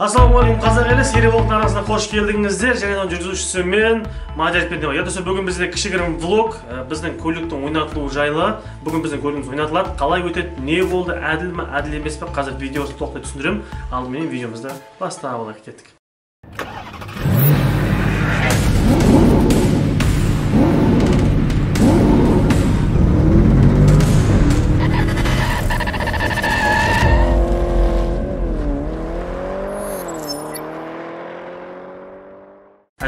Assalamualaikum қазақ елі, сериалдың арасына қош келдіңіздер. Және оның жүргізушісі мен Мадияр Пендева. Ятосы бүгін бізде кішігірім влог, біздің көліктің ойнатылуы жайлы. Бүгін біздің көлігіміз ойнатылады. Қалай өтеді, не болды, әділ ме, әділ емес пе? Қазір видеосын толықтай түсіндірем. Алдымен видеомызды бастап алайық кеттік.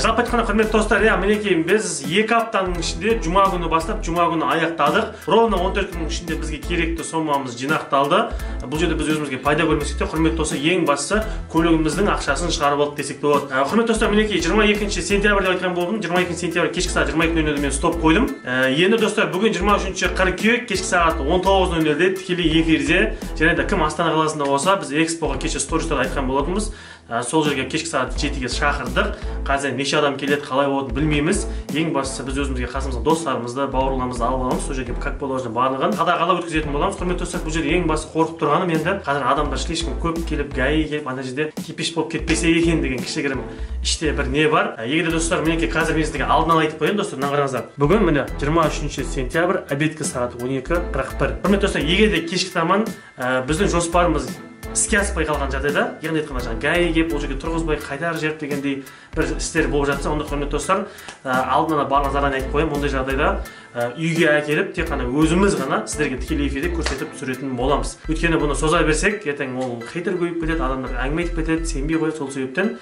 Жалпы айтқанда құрметті достар, мінекей біз 2 аптаның ішінде жұма күні бастап, жұма күні аяқтадық. Ровно 14 күннің ішінде бізге керекті сомамыз жинақталды. Бұл жерде біз өзімізге пайда көрмесек те, құрметті достар, ең бастысы көлігіміздің ақшасын шығарып алдық десек те болады. Құрметті достар, мінекей 22 сентябрь деп айтқан болдым. 22 сентябрь кешкі сағат 22:00-де мен стоп қойдым. Енді достар, бүгін 23 қыркүйек кешкі сағат 19:00-де тікелей эфирде, және де кім Астана қаласында болса, біз экспоға кеше стористарда айтқан болатынбыз. Сол жерге кешкі сағат 7-ге шақырдық. Қазір неше адам келеді, қалай болады білмейміз. Ең бастысы біз өзімізге қасымызға достарымызды, бауырларымызды алып аламыз. Сол жерге как положено барлығын қадағалап өткізетін боламыз. Құрметті достар, бұл жерде ең басты қорқып тұрғаным енді қазір адамдар слишком көп келіп, гаи келіп, ана жерде кипиш болып кетпесе екен деген кішігірім іште бір не бар. Егер де достар, мінекей қазір мен сіздерге алдын ала айтып қояйын достар, мына қараңыздар. Бүгін міне 23 сентябрь обедкі сағат 12:41. Құрметті достар, егер де кешкі таман біздің жоспарымыз іске аспай қалған жағдайда, яғни айтқанда жаңа гаи келіп, ол жерге тұрғызбай қайтарып жіберіп дегендей бір істер болып жатса, онда құрметті достар, алдын ала барлығын заранее айтып қоямын. Ондай жағдайда үйге әкеліп, тек қана өзіміз ғана сіздерге тікелей эфирде көрсетіп түсіретін боламыз. Өйткені бұны соза берсек, ертең ол хейтер көбейіп кетеді, адамдар әңгіме айтып кетеді, сенбей қояды. Сол себептен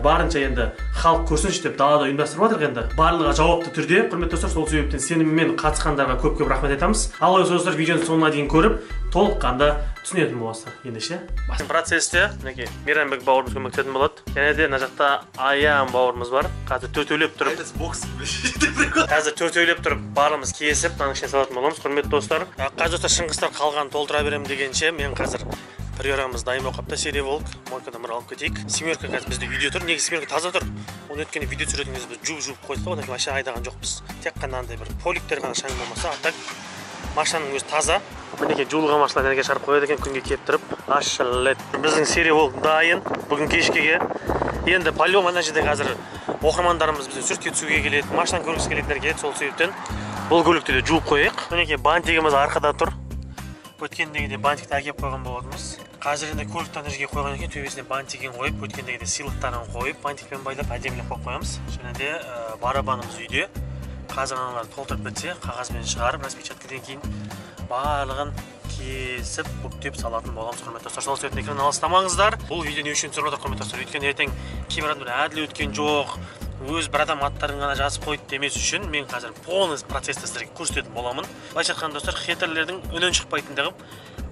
барынша енді халық көрсінші деп далада ұйымдастырып жатырық енді. Барлығы жауапты түрде, құрметті достар, сол себептен сеніммен қатысқандарға көп-көп рахмет айтамыз. Ал достар, видеоны соңына дейін көріп, толыққанда түсінетін боласыздар. Ендеше процесте мінекей Мейрамбек бауырымыз көмектесетін болады. Және де мына жақта Аян бауырымыз бар. Қазір төртеулеп тұрып, қазір төртеулеп тұрып барлығымыз кесіп, мынаның ішіне салатын боламыз. Құрметті достар, қазір достар шыңғыстар қалған толтыра берем дегенше, мен қазір приорамыз дайын болып қапты. Серия волк, мойкадан бір алып кетейік. Семерка қазір бізде үйде тұр. Неге семерка таза тұр? Оны өткенде видео түсіретін кезде біз жуып қойдық. Одан кейін машина айдаған жоқпыз. Тек қана андай бір поликтер ғана шаң болмаса, аттак машинаның өзі таза. Мінекей жуылған машина энергия шығарып қояды екен, күнге келіп тұрып. Ашалет. Біздің серия волк дайын. Бүгін кешкеге. Енді по-любому ана жерде қазір оқырмандарымыз бізде суретке түсуге келеді, машинаны көргісі келетіндер келеді. Сол себептен бұл көлікті де жуып қояйық. Мінекей бантигіміз арқада тұр. Өткендегіде бантикті әкеп қойған болатынбыз. Қазір енді көлікті ана жерге қойған екен, төбесіне бантигін қойып, өткендегіде сыйлықтарын қойып, бантикпен байлап әдемілеп қойып қоямыз. Және де барабанымыз үйде. Қазір аналарды толтырып бітсе, қағазбен шығарып, распечаткадан кейін барлығын кесіп, бүктеп салатын боламыз. Құрметті достар, сол себептен экраннан алыстамаңыздар. Бұл видео не үшін түсіріп отыр, құрметті достар? Өйткені ертең кейбір адамдар әділ өткен жоқ, өз бір адам аттарын ғана жазып қойды демес үшін мен қазір полный процесті сіздерге көрсететін боламын. Былайша айтқанда достар, хейтерлердің үнін шықпайтындығын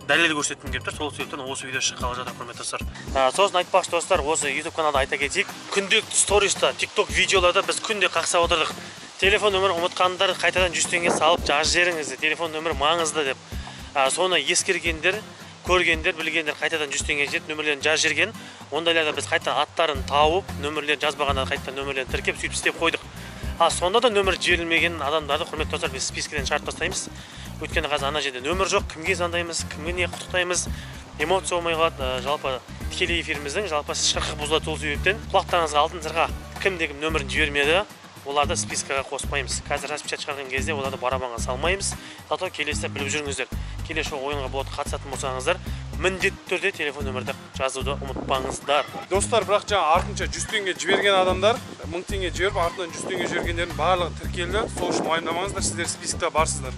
дәлел көрсеткім келіп тұр. Сол себептен осы видео шыққалы жатыр, құрметті достар. Сосын айтпақшы достар, осы YouTube каналда айта кетейік, күнделікті сториста, TikTok видеоларда біз күнде қақсап отырдық. Телефон нөмірі ұмытқандар қайтадан 100 теңге салып жазып жіберіңіздер. Телефон нөмірі маңызды деп. Соны ескергендер, көргендер, білгендер қайтадан 100 теңге жетіп нөмірлерін жазып жіберген. Ондайларда біз қайтадан аттарын тауып, нөмірлерін жазбағанда қайтадан нөмірлерін тіркеп, сөйтіп істеп қойдық. Сонда да нөмір жіберілмеген адамдарды, құрметті достар, біз спискіден шығарып тастаймыз. Өйткені қазір ана жерде нөмір жоқ, кімге звондаймыз, кімге не құттықтаймыз, эмоция болмай қалады. Жалпы тікелей эфиріміздің жалпы шырқы бұзылады. Сол себептен құлақтарыңызға алтын сырға кім-кім нөмірін жібермеді, оларды спискаға қоспаймыз. Қазір распечат шығарған кезде оларды барабанға салмаймыз. Зато келесі біліп жүріңіздер. Келесі ойынға болады қатысатын болсаңыздар, міндетті түрде телефон нөмірді жазуды ұмытпаңыздар. Достар, бірақ жаңа артынша 100 теңге жіберген адамдар 1000 теңге жіберіп, артынан 100 теңге жібергендердің барлығы тіркелді. Сол үшін уайымдамаңыздар, сіздер спискте барсыздар.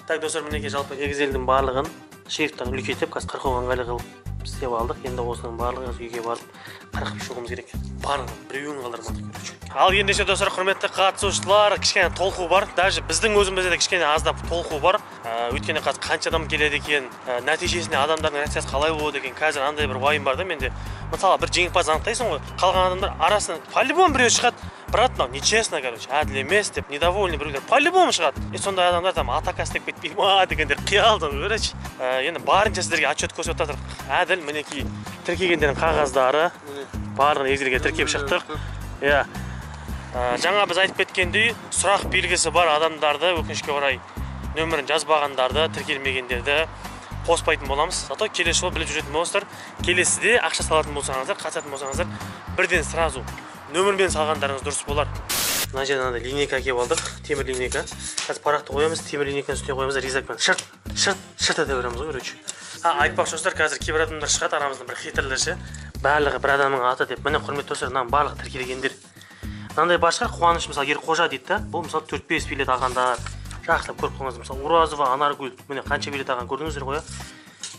Так достар, мінекей жалпы негізелдің барлығын шрифттан үлкейтіп, қазір 40 ыңғайлы қылып істеп алдық. Енді осының барлығын үйге барып қырқып шығуымыз керек. Барлығын біреуін қалдырмадық, короче. Ал ендеше достар, құрметті қатысушылар, кішкене толқу бар. Даже біздің өзімізде де кішкене аздап толқу бар. Өйткені қазір қанша адам келеді екен, нәтижесінде адамдардың реакциясы қалай болады екен, қазір андай бір уайым бар да менде. Мысалы, бір жеңімпаз анықтайсың ғой, қалған адамдар арасынан по-любому біреу шығады. Брат, мынау нечестно, короче, әділ емес деп, недовольный біреулер по-любому шығады. Сондай адамдар там атака істеп кетпей ма дегендер қиялдым, короче. Енді барынша сіздерге отчет көрсетіп жатыр. Әділ, мінекей тіркегендердің қағаздары барлығын егзерге тіркеп шықтық. Жаңа біз айтып кеткендей, сұрақ белгісі бар адамдарды, өкінішке орай нөмірін жазбағандарды, тіркелмегендерді қоспайтын боламыз. Зато келесі жолы біліп жүретін боласыздар. Келесіде ақша салатын болсаңыздар, қатысатын болсаңыздар, бірден сразу нөмірмен салғандарыңыз дұрыс болар. Мына жерде мынандай линейка әкеп алдық, темір линейка. Қазір парақты қоямыз, темір линейканы үстіне қоямыз, резакпен шырт ете береміз ғой, короче. Айтпақшы достар, қазір кейбір адамдар шығады, арамыздан бір хитрлер ше. Барлығы бір адамның аты деп. Міне құрметті достар, мынаның барлығы тіркелгендер. Мынандай бар шығар, Қуаныш мысалы Ерқожа дейді да. Бұл мысалы 4-5 билет алғандар. Жақсылап көріп қойыңыз. Мысалы Уразова, Анаргүл, міне қанша билет алған көрдіңіздер ғой.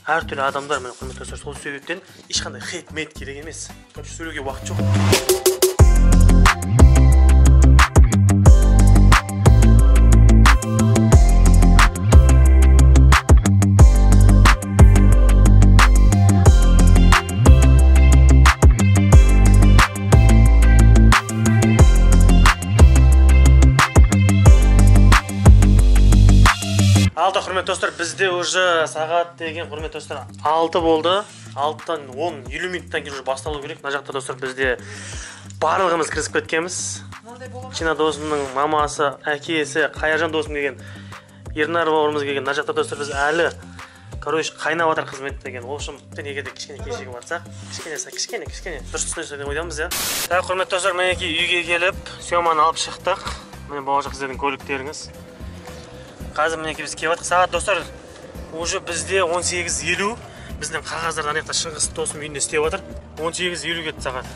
Әртүрлі адамдар, міне құрметті достар, сол себептен ешқандай хейт-мейт керек емес. Короче, сөйлеуге уақыт жоқ. Құрметті достар, бізде уже сағат деген құрметті достар 6 болды. 6-тан 10-20 минуттан кейін уже басталу керек. Мына жақта достар бізде барлығымыз кірісіп кеткенбіз. Чина досымның мамасы, әкесі, Қайыржан досым деген, Ернар бауырымыз келген. Мына жақта достар біз әлі короче қайнап жатыр қызмет деген. Ол үшін егер де кішкене кешігіп барсақ, кішкене дұрыс түсінесіздер деп ойдамыз, иә. Құрметті достар, мінекей үйге келіп, съеманы алып шықтық. Міне болашақ сіздердің көліктеріңіз. Қазір мінекей біз келіп жатырмыз. Сағат достар уже бізде 18:50. Біздің қағаздар ана жақта Шыңғыс досым үйінде істеп жатыр. 18:50 кетті сағат.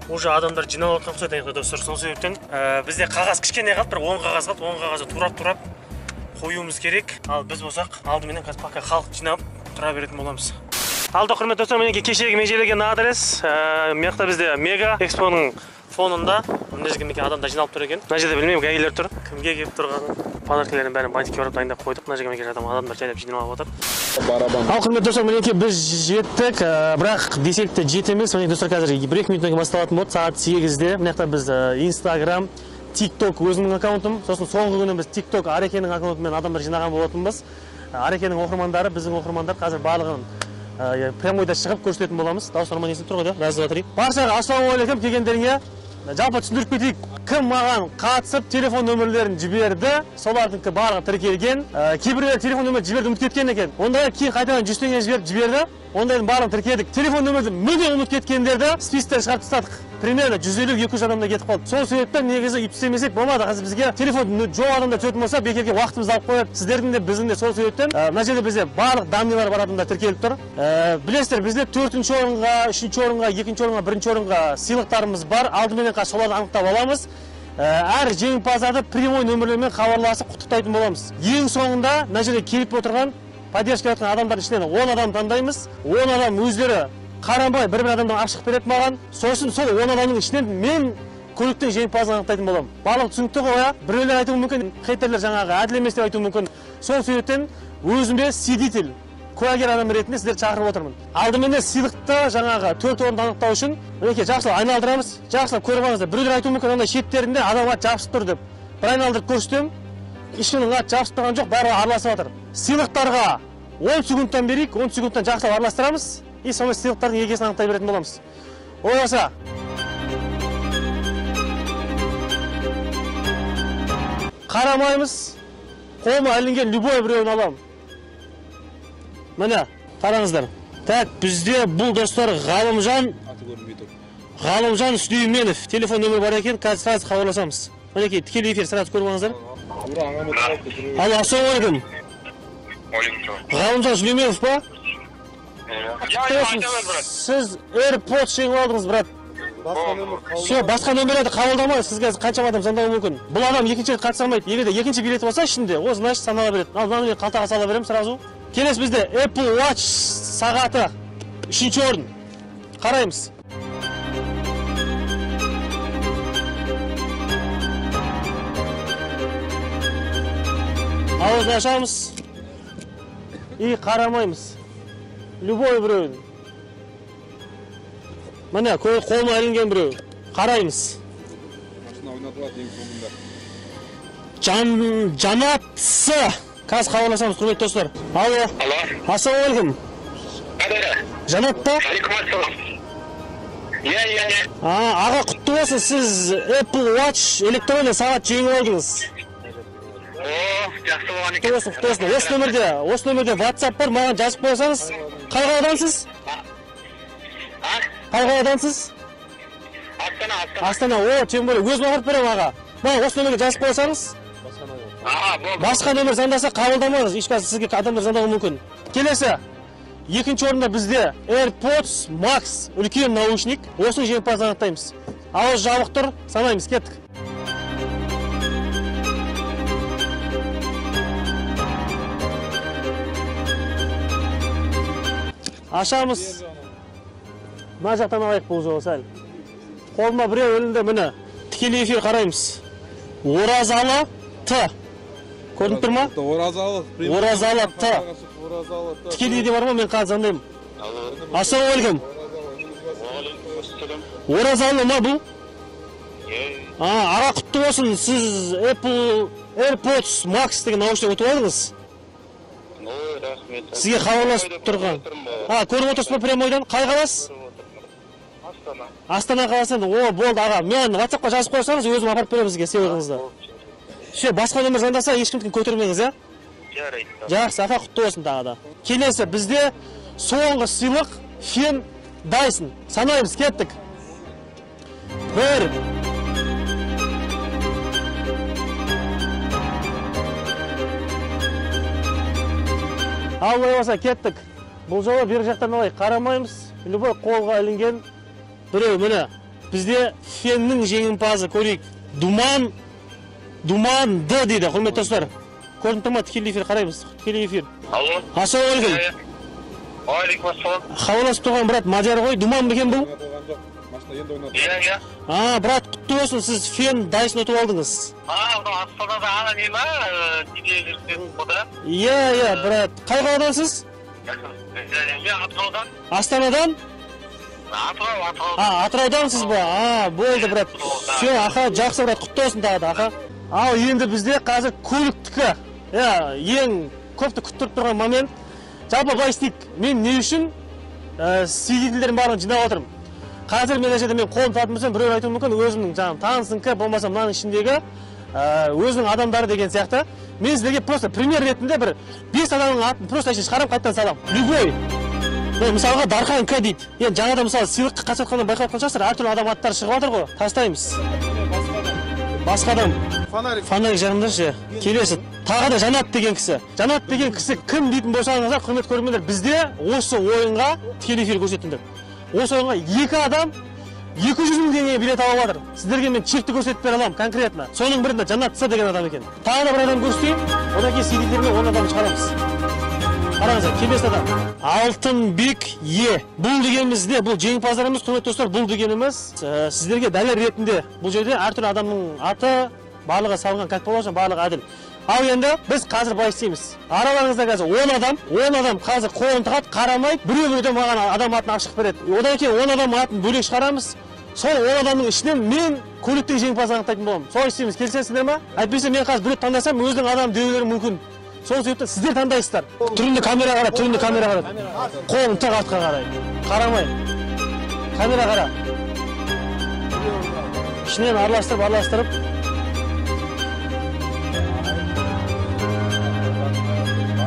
Уже адамдар жиналып жатқан ұқсайды ана жақта достар. Сол себептен бізде қағаз кішкене қалды, бір 10 қағаз қалды. 10 қағазды турап қоюымыз керек. Ал біз болсақ алдыменен қазір пока халық жинап тұра беретін боламыз. Алды құрметті достар, мінекей кешегі межелеген адрес. Мына жақта бізде Мега Экспоның фонында мына жерге адамдар жиналып тұр екен. Мына жерде білмеймін, гейлер тұр. Кімге келіп тұрғанын, подаркалердің бәрін бантикке орап дайындап қойдық. Мына жерге адамдар жайлап жиналып отыр. Ал құрметті достар, мінекей біз жеттік, бірақ десек те жет емес. Мінекей достар, қазір 1-2 минуттан кейін басталатын болды. Сағат 8-де. Мына жақта біз Instagram, TikTok өзімнің аккаунтым. Сосын соңғы күні біз TikTok Арекенің аккаунтымен адамдар жинаған болатынбыз. Арекенің оқырмандары, біздің оқырмандар қазір барлығын прямойда шығып көрсететін боламыз. Дауыстарыма естіп тұр ғой да. Раз, два, три. Баршаға ассалаумағалейкум, келгендеріңе жалпы түсіндіріп кетейік. Кім маған қатысып телефон нөмірлерін жіберді, солардың барлығы тіркелген. Кейбіреулер телефон нөмірін жіберді, ұмытып кеткен екен. Онда кейін қайтадан 100 теңге жіберді. Ондайдың барлығын тіркедік. Телефон нөмірді мүлде ұмытып кеткендерді списоктен шығарып тастадық. Примерно 150-200 адамда кетіп қалды. Сол себептен негізі үй істемесек болмады. Қазір бізге телефон жоқ адамдар түсетін болса, бекерге уақытымызды алып қояды. Сіздердің де біздің де сол себептен мына жерде бізде барлық данныйлар бар адамдар тіркеліп тұр. Білесіздер, бізде 4-ші орынға, 3-ші орынға, 2-ші орынға, 1-ші орынға сыйлықтарымыз бар. Алдыменен соларды анықтап аламыз. Әр жеңімпаздарды прямой нөмірлермен хабарласып құттықтайтын боламыз. Ең соңында мына жерде келіп отырған поддержка еткен адамдар ішінен 10 адам таңдаймыз. 10 адам өздері қарамай бір адамдан ашық береді маған. Сосын сол 10 адамның ішінен мен көліктің жеңімпазын анықтайтын боламын. Барлық түсінікті ғой, біреулер айтуы мүмкін, хейтерлер жаңағы әділ емес деп айтуы мүмкін. Сол себептен өзіме свидетель, куәгер адам ретінде сіздерді шақырып отырмын. Алдыменен сыйлықты жаңағы 4 орынды анықтау үшін мінекей жақсылап айналдырамыз. Жақсылап көріп алыңыздар. Біреулер айтуы мүмкін, андай шеттерінде адам ат жабысып тұр деп. Бір айналдырып көрсетемін. Ешкімнің ат жабысып тұрған жоқ, бәрі араласып жатыр. Сыйлықтарға 10 секундтан берейік, 10 секундтан жақсылап араластырамыз. И сонымен сыйлықтардың егесін анықтай беретін боламыз. Оласа. Қарамаймыз. Қолыма ілінген любой біреуін аламын. Міне, қараңыздар. Так, бізде бұл достар Ғалымжан Сүлейменов. Телефон нөмірі бар екен, қазір сразу хабарласамыз. Мінекей, тікелей эфир сразу көріп алыңыздар. Алло, ассалаумағалейкум. Ғалымжан Сүлейменов па? Сіз AirPods жеңіп алдыңыз, брат. Все, басқа нөмірлерді қабылдамай, сізге қаншама адам звондауы мүмкін. Бұл адам екінші рет қатыса алмайды. Егер де екінші билеті болса ішінде, ол значит санала береді. Ал мынаны қалтаға сала беремін сразу. Келесі бізде Apple Watch сағаты 3-ші орын. Қараймыз. Ауызды ашамыз. И қарамаймыз. Любой біреуін. Міне, қолыма ілінген біреу. Қараймыз. Жанатсы. Қазір хабарласамыз, құрметті достар. Алло. Ассалаумағалейкум. Жанат па? Аға, құтты болсын, сіз Apple Watch электронды сағат жеңіп алдыңыз. жақсы болған екен. Құтты болсын. Осы нөмірде WhatsApp бар, маған жазып қойсаңыз. Қай қаладансыз? Қай қаладансыз? Астана. О, тем более өзім апарып беремін аға. Маған осы нөмірге жазып қойсаңыз. Басқа нөмір звондаса қабылдамаңыз. Ешқашан сізге адамдар звондауы мүмкін. Келесі. Екінші орында бізде AirPods Max үлкен наушник. Осыны жеңімпазды анықтаймыз. Ауыз жабық тұр, санаймыз, кеттік. Ашамыз. Мына жақтан алайық бұл жолы сәл. Қолыма біреу өлінде міне. Тікелей эфир қараймыз. Оразалы Т. Көрініп тұр ма? Оразалы Т. Тікелей де бар ма? Мен қазір звондаймын. Ассалаумағалейкум. Оразалы ма бұл? Аға құтты болсын. Сіз Apple AirPods Max деген наушник ұтып алдыңыз. Сізге хабарласып тұрған. Көріп отырсыз ба прямойдан? Қай қаласыз? Астана қаласы. О, болды аға. Мен WhatsApp-қа жазып қойсаңыз, өзім апарып беремін сізге сыйлығыңызды. Басқа нөмір звондаса ешкімдікін көтермеңіз, а? Жақсы, аға құтты болсын тағы да. Келесі бізде соңғы сыйлық фен Dyson. Санаймыз, кеттік. 1 Аллай баса, кеттік. Бұл жолы бер жақтан алайық. Қарамаймыз. Любой қолға ілінген біреу міне. Бізде феннің жеңімпазы көрейік. Думан Д дейді. Құрметті достар. Көрініп тұр ма? Тікелей эфир қараймыз. Тікелей эфир. Алло. Ассалаумағалейкум. Уағалейкум ассалам. Хабарласып тұрған брат Мадияр ғой. Думан бекен бұл? Иә. Брат, құтты болсын. Сіз фен Dyson ұтып алдыңыз. Астанада ана не ма? Неде жүрсен бұда? Иә, брат. Қай қаладансыз? Мен Атыраудан. Астанадан? Атыраудансыз ба? Болды, брат. Аха, жақсы, брат. Құтты болсын тағы да, аха. Ал енді бізде қазір көліктікі. Ең көпті күттіріп тұрған момент. Жалпы былай істейік. Мен не үшін свидетельдерін барлығын жинап отырмын. Қазір мен әжеде мен қолым татымызбен біреу айтуы мүмкін, өзімнің жаңағы танысыңкі, болмаса мынаның ішіндегі өзінің адамдары деген сияқты. Мен сіздерге просто пример ретінде бір 5 адамның атын просто әшін шығарам, қайттан салам. Любой. Мысалға Дархан К дейді. Енді жаңада мысалы сыйлыққа қатысатқаннан байқап отқан шығарсыздар, әртүрлі адам аттары шығып жатыр ғой. Тастаймыз. Басқа адам. Фонарик жағымдаршы. Келесі. Тағы да Жанат деген кісі. Жанат деген кісі кім дейтін болсаңыздар, құрметті көрермендер, бізде осы ойынға тікелей эфир көрсетіңдер. Осы ойынға 2 адам 200 мың теңге билет алып жатыр. Сіздерге мен чекті көрсетіп бере аламын конкретно. Соның бірінде Жанат С деген адам екен. Тағы да бір адам көрсетейін. Одан кейін свидетельдермен 10 адамды шығарамыз. Қараңыздар, келесі адам. Алтынбек Е. Бұл дегеніміз не? Бұл жеңімпаздарымыз, құрметті достар, бұл дегеніміз сіздерге дәлел ретінде бұл жерде әртүрлі адамның аты барлығы салынған, как положено, барлығы әділ. Ал енді біз қазір былай істейміз. Араларыңызда қазір 10 адам қазір қолын тығады, қарамайды, біреу-біреуден маған адам атын ашық береді. Одан кейін 10 адам атын бөлек шығарамыз. Сол 10 адамның ішінен мен көліктегі жеңімпазды анықтайтын боламын. Солай істейміз, келісесіздер ме? Әйтпесе мен қазір біреуді таңдасам, өзінің адам деулері мүмкін. Сол себептен сіздер таңдайсыздар. Түрінде камера қара. Қолын тық артқа қарай. Қарамай. Камера қара. Ішінен араластырып.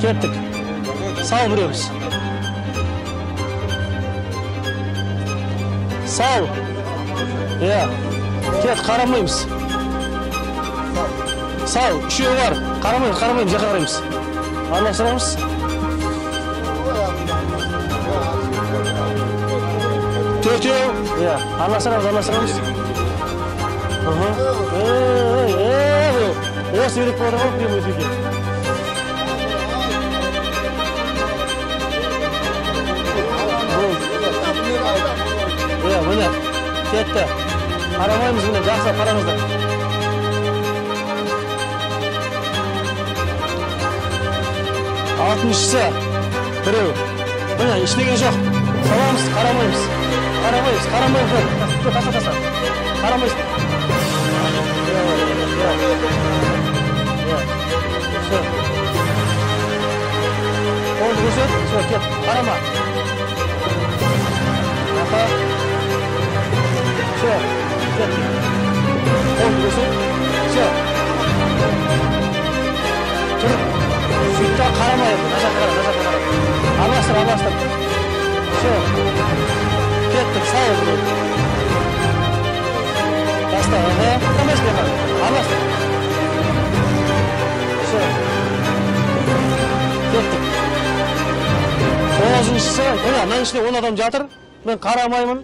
Кеттік. Сау біреуміз. Сау. Кет, қарамаймыз. Сау, үшеу бар. Қарамаймыз, жаққа қараймыз. Араластырамыз. Төртеу. Араластырамыз. Осы керек болады ғой, прямой эфирге. Міне, кетті. Қарамаймыз міне, жақсы қараңыздар. Алтыншысы біреу. Міне, іштеген жоқ. Саламыз, қарамаймыз. Таса. Қарамайыз. Қолды көрсет, кет, қарама. Аха. Кет. Қолды көрсет. Mine, men içinde 10 adam жатыр. Men qaramayman.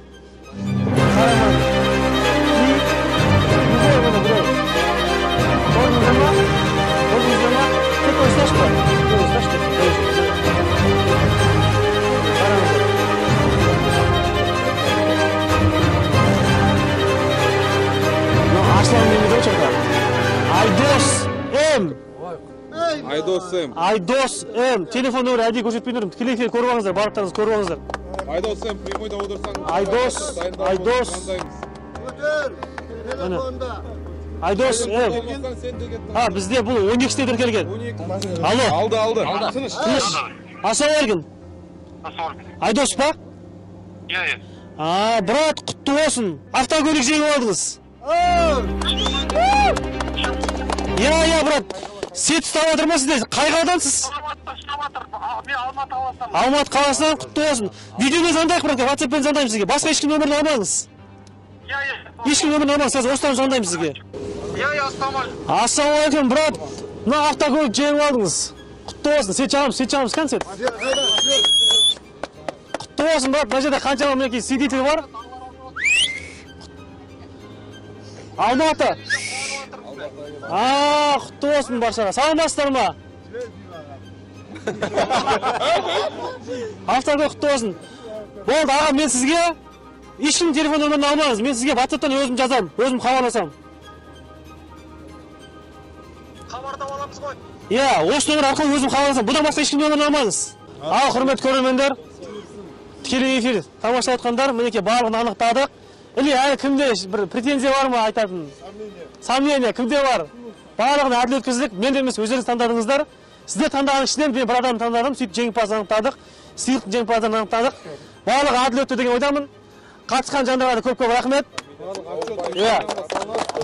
Айдос М. Телефон нөмірі әдейі көрсетпей тұрмын. Тікелей эфир көріп алыңыздар, барлықтарыңыз көріп алыңыздар. Айдос М, прямойда отырсаң. Айдос М. Бізде бұл 12-те тіркелген. Алло. Алды. Тыныш. Ассалаумағалейкум. Айдос па? Иә. Брат, құтты болсын. Автокөлік жеңіп алдыңыз. Иә, брат. Сет ұстап жатыр ма сізде? Қай қаладансыз? Мен Алматы қаласынан. Алматы қаласынан құтты болсын. Видеомен звондайық, брат. WhatsApp-пен звондаймын сізге. Басқа ешкім нөмірін алмаңыз. Ешкім нөмірін алмаңыз. Қазір осыдан звондаймын сізге. Ассалаумағалейкум, брат. Мына автокөлік жеңіп алдыңыз. Құтты болсын. Сет жағамыз кән сет. Құтты болсын, брат. Мына жерде қаншама мінекей свидетель бар. Алматы. Құтты болсын баршаға. Саламатсыздар ма? Автокөлік құтты болсын. Болды, аға, мен сізге ешкім телефон нөмірін алмаңыз. Мен сізге WhatsApp-тан өзім жазам, өзім хабарласам. Хабарда аламыз ғой. Иә, осы нөмір арқылы өзім хабарласам. Бұдан басқа ешкім нөмірін алмаңыз. Ал, құрметті көрермендер, тікелей эфир тамашалап жатқандар, мінекей барлығын анықтадық. Или әлі кімде бір претензия бар ма айтатын? Сомнение кімде бар? Барлығын әділ өткіздік. Мен де емес, өздеріңіз таңдадыңыздар. Сізде таңдаған ішінен мен бір адам таңдадым, сөйтіп жеңімпаз анықтадық. Сыйлықтың жеңімпаздарын анықтадық. Барлығы әділ өтті деген ойдамын. Қатысқан жандарға да көп-көп рахмет.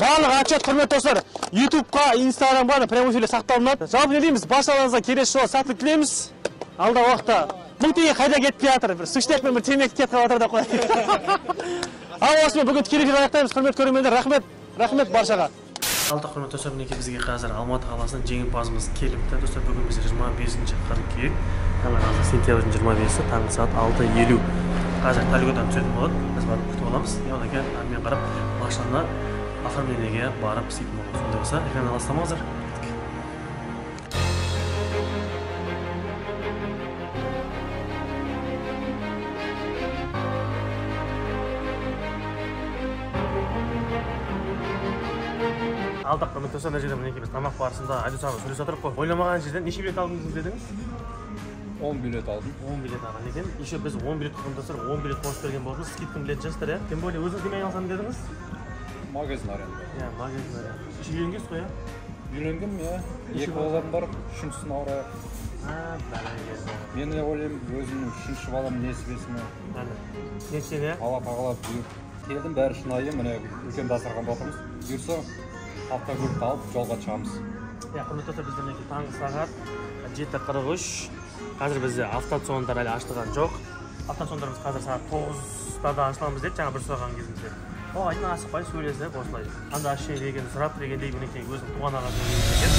Барлық отчет, құрметті достар, YouTube-қа, Instagram-ға да прямой эфирде сақталынады. Жалпы не дейміз, баршаларыңызға келесі жолы сәттілік тілейміз. Алда уақытта 1000 теңге қайда кетіп жатыр? Бір сүштекпен бір темекі кетіп жатыр да қояйық. Ал осымен бүгін тікелей эфир аяқтаймыз. Құрметті көрермендер, рахмет баршаға. Алты құрметті достар, мінекей бізге қазір Алматы қаласынан жеңімпазымыз келіпті. Достар, бүгін бізде 25 қыркүйек, сентябрьдің 25-і таңғы сағат 6:50. Қазір Талгодан түсетін болады. Біз барып күтіп аламыз. Одан кейін мен қарап, машинаны оформлениеге барып істейтін боламыз. Сондай болса, экраннан алыстамаңыздар. Алдық құрметті достар, мына жерде мінекей біз тамақ барысында Айдос аға сөйлесіп отырып қой. Ойламаған жерден неше билет алдыңыз дедіңіз? 10 билет алдым. 10 билет алған екен. Еще біз 10 билет тұрғындасыр, 10 билет қосып берген болдыңыз. Скидканы білетін жастар, иә? Тем более өзіңіз немен алсам дедіңіз? Магазин аренда. Иә, магазин аренда. Үйленгенсіз ғой, иә? Үйленгем, иә. 2 балам бар, 3-сін ауырайық. Мен ойлаймын, өзімнің 3-ші балам несібесіме. Несібе, иә? Алап-ағалап бұйыр. Келдім, бәрі шынайы, міне үлкен дастарханда отырмыз. Бұйырса, автокөлікті алып жолға шығамыз. Иә, құрметті достар, бізде мінекей таңғы сағат 7:43. Қазір бізде автоциондар әлі ашылған жоқ. Автоциондарымыз қазір сағат 9-да ашыламыз деді, жаңа бір сұраған кезімізде. Айдын асықпай сөйлесіп осылай. Анда ашын дегенді сұрап дегендей мінекей өзінің туған ағасы екен.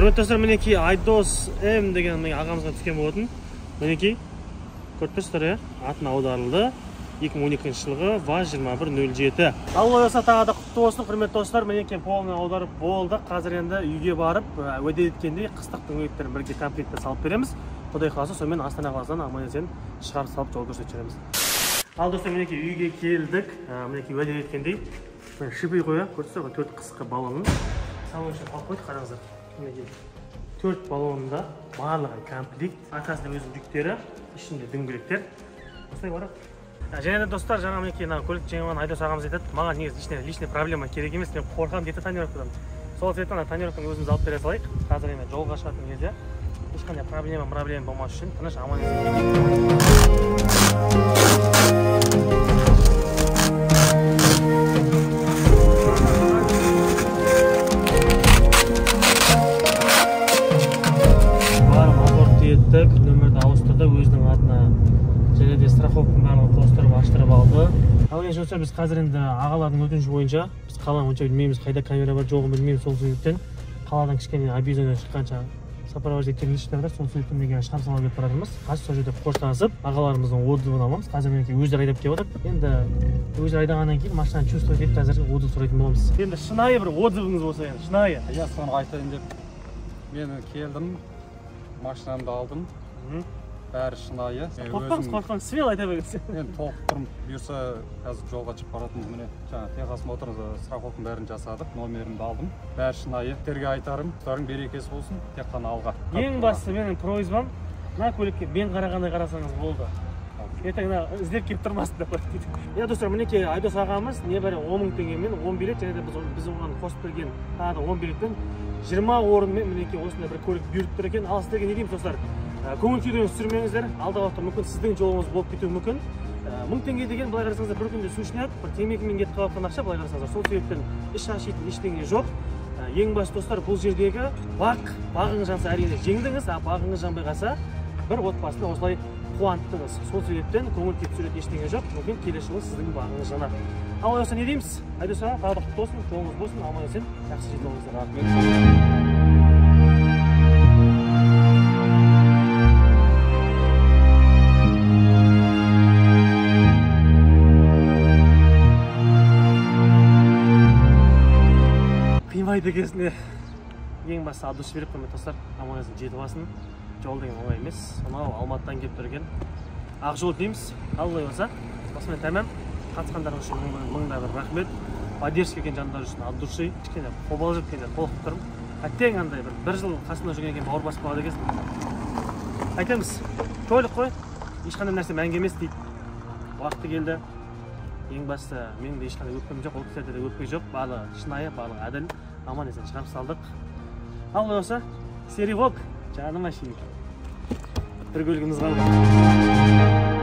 Құрметті достар, мінекей Айдос М деген ағамызға түскен болатын. Мінекей көріп тұрсыздар, иә? Атын аударылды. 2012 жылғы ВАЗ-2107. Алла болса тағы да құтты болсын, құрметті достар. Мінекей полный аударып болды. Қазір енді үйге барып, уәде еткендей қыстықтың өйіттерін бірге комплектте салып береміз. Құдай қаласа, сонымен Астана қаласынан аман-есен шығарып салып жол көрсетіп жүреміз. Ал достар, мінекей үйге келдік. Мінекей уәде еткендей шипей қоя, көрсіздер ғой, 4 қысқы баллонын салон үшін алып қойдық, қараңыздар. 4 баллонында барлығы комплект, арқасында өзінің жүктері, ішінде дөңгелектер. Осылай барады. Және де достар, жаңа мінекей көлік жеңген Айдос ағамыз айтады, маған негізі личный проблема керек емес, мен қорқамын дейді тонировкадан. Сол себептен тонировканы өзіміз алып бере салайық. Қазір енді жолға шығатын кезде ешқандай проблема болмас үшін тыныш аман есен. страховканы барлығын қостырып аштырып алды. Ал енді достар, біз қазір енді ағалардың өтініші бойынша біз қаланы онша білмейміз, қайда камера бар жоғын білмейміз, сол себептен қаладан кішкене объезден шыққанша сопровождение етіліштерді сол себептен деген шам сала келіп баратырмыз. Қазір сол жерде қоштасып, ағаларымыздың отзывын аламыз. Қазір мінекей өздері айдап келіп отыр. Енді өздері айдағаннан кейін машинаны чувствовать етіп қазір отзыв сұрайтын боламыз. Енді шынайы бір отзывыңыз болса, енді шынайы. Я соны айтайын деп мен келдім, машинамды алдым. Бәрі шынайы. Қорқаңыз, смело айта беріңіз. Мен толқып тұрмын. Бұйырса қазір жолға шығып баратырмыз. Міне жаңа Техас Моторс страховканың бәрін жасадық, номерімді алдым. Бәрі шынайы. Сіздерге айтарым, құттықтарың берекесі болсын, тек қана алға. Ең бастысы менің просьбам, мына көлікке мен қарағандай қарасаңыз болды. Ертең іздеп келіп тұрмасын деп дейді. Я достар, мінекей Айдос ағамыз небәрі 10 мың теңгемен 10 билет, және де біз оған қосып берген тағы да 10 билеттен 20 орынмен мінекей осындай бір көлік бұйырып тұр екен. Ал сіздерге не дейміз достар? Көңіл күйден түсірмеңіздер. Алдағы уақытта мүмкін сіздің жолыңыз болып кетуі мүмкін. 1000 теңге деген былай қарасаңыздар бір күнде су ішінен бір темекімен кетіп қалатын ақша, былай қарасаңыздар. Сол себептен іш ашитын ештеңе жоқ. Ең басты достар, бұл жердегі бағыңыз жанса әрине жеңдіңіз, бағыңыз жанбай қалса бір отбасыны осылай қуанттыңыз. Сол себептен көңіл күй түсіретін ештеңе жоқ. Мүмкін келесі жылы сіздің бағыңыз жанар. Ал осы не дейміз? Айдос аға, тағы да құтты болсын, жолыңыз болсын, аман есен, жақсы жете алыңыздар. Рахмет. Қимайды кезінде ең басты аддос беріп қоймай достар, аман есен жетіп алсын. Жол деген оңай емес. Сонау Алматыдан келіп тұрген ақ жол дейміз. Ал олай болса, осымен тәмам. Қатысқандар үшін мыңда бір рахмет. Поддержка еткен жандар үшін от души. Кішкене қобалжып келді, толқып тұрмын. Әттең андай бір жыл қасында жүрген екен бауыр басып қалады екенсің. Айтамыз, көлік қой, ешқандай нәрсе мәңгі емес дейді. Уақыты келді. Ең басты менің де ешқандай өкпем жоқ, ол кісілерде де өкпе жоқ. Барлығы шынайы, барлығы әділ. Аман есен шығарып салдық. Ал олай болса, сервок, жаным ашин. Bir gölgümüz kaldı.